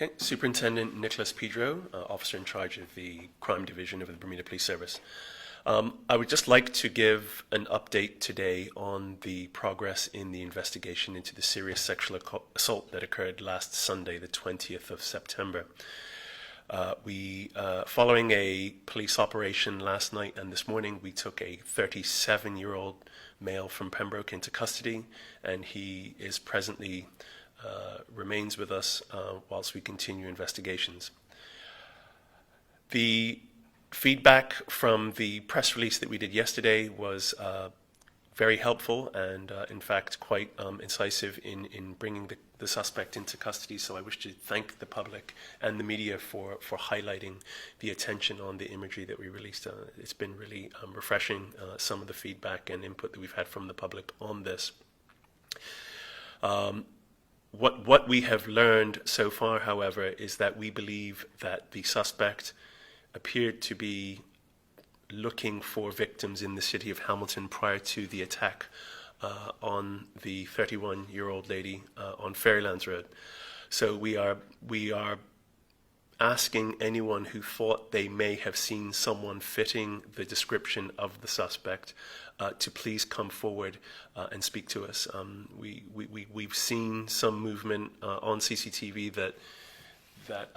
Okay, Superintendent Nicholas Pedro, officer in charge of the crime division of the Bermuda Police Service. I would just like to give an update today on the progress in the investigation into the serious sexual assault that occurred last Sunday, the 20th of September. Following a police operation last night and this morning, we took a 37-year-old male from Pembroke into custody, and he is presently remains with us whilst we continue investigations. The feedback from the press release that we did yesterday was very helpful and in fact quite incisive in bringing the suspect into custody, so I wish to thank the public and the media for highlighting the attention on the imagery that we released. It's been really refreshing, some of the feedback and input that we've had from the public on this. What we have learned so far, however, is that we believe that the suspect appeared to be looking for victims in the city of Hamilton prior to the attack on the 31-year-old lady on Fairylands Road. So we are asking anyone who thought they may have seen someone fitting the description of the suspect to please come forward and speak to us. We've seen some movement on CCTV that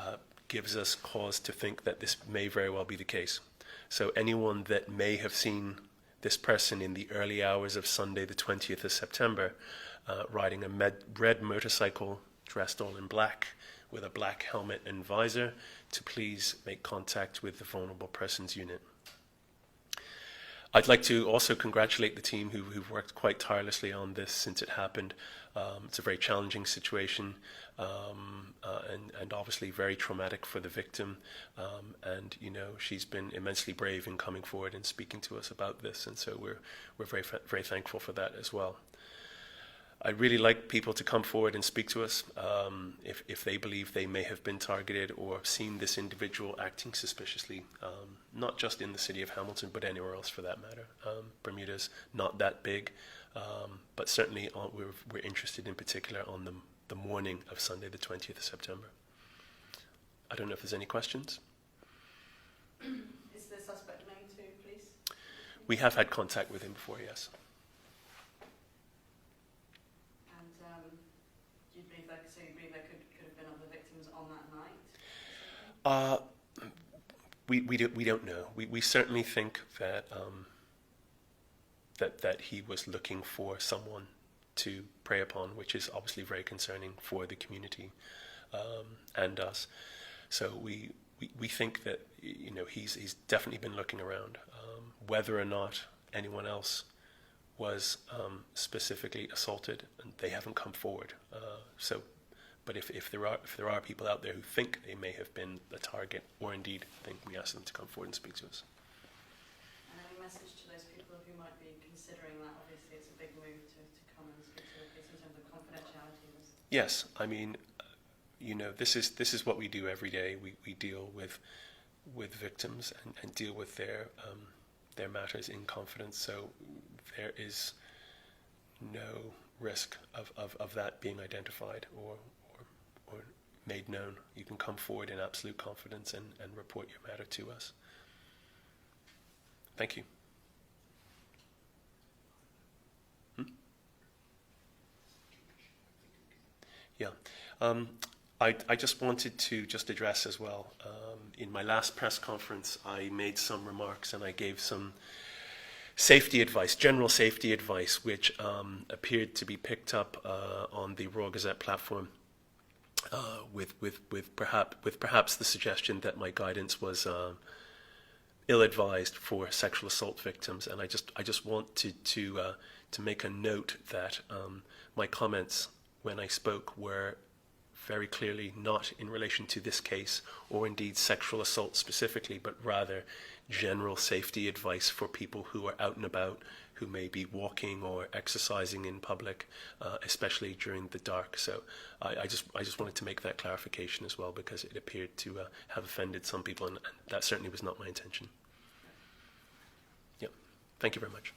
gives us cause to think that this may very well be the case. So anyone that may have seen this person in the early hours of Sunday, the 20th of September, riding a red motorcycle, dressed all in black, with a black helmet and visor, to please make contact with the Vulnerable Persons Unit. I'd like to also congratulate the team who've worked quite tirelessly on this since it happened. It's a very challenging situation and obviously very traumatic for the victim. And you know, she's been immensely brave in coming forward and speaking to us about this, and so we're very thankful for that as well. I'd really like people to come forward and speak to us if they believe they may have been targeted or seen this individual acting suspiciously, not just in the city of Hamilton, but anywhere else for that matter. Bermuda's not that big, but certainly we're interested in particular on the morning of Sunday, the 20th of September. I don't know if there's any questions. Is the suspect known to police? We have had contact with him before, yes. Do you believe there could have been other victims on that night? We don't know. We certainly think that that he was looking for someone to prey upon, which is obviously very concerning for the community and us. So we think that, you know, he's definitely been looking around. Whether or not anyone else was specifically assaulted, and they haven't come forward. But if there are people out there who think they may have been a target, or indeed think, we ask them to come forward and speak to us. And any message to those people who might be considering that? Obviously, it's a big move to come and speak to the police in terms of confidentiality. Yes, I mean, you know, this is what we do every day. We deal with victims and deal with their matters in confidence. So there is no risk of that being identified or made known. You can come forward in absolute confidence and report your matter to us. Thank you. Yeah. I just wanted to address as well, in my last press conference, I made some remarks and I gave some safety advice, general safety advice, which appeared to be picked up on the Royal Gazette platform with perhaps the suggestion that my guidance was ill-advised for sexual assault victims. And I just want to make a note that my comments when I spoke were very clearly not in relation to this case or indeed sexual assault specifically, but rather general safety advice for people who are out and about, who may be walking or exercising in public, especially during the dark. So I just wanted to make that clarification as well, because it appeared to have offended some people, and that certainly was not my intention. Yeah, thank you very much.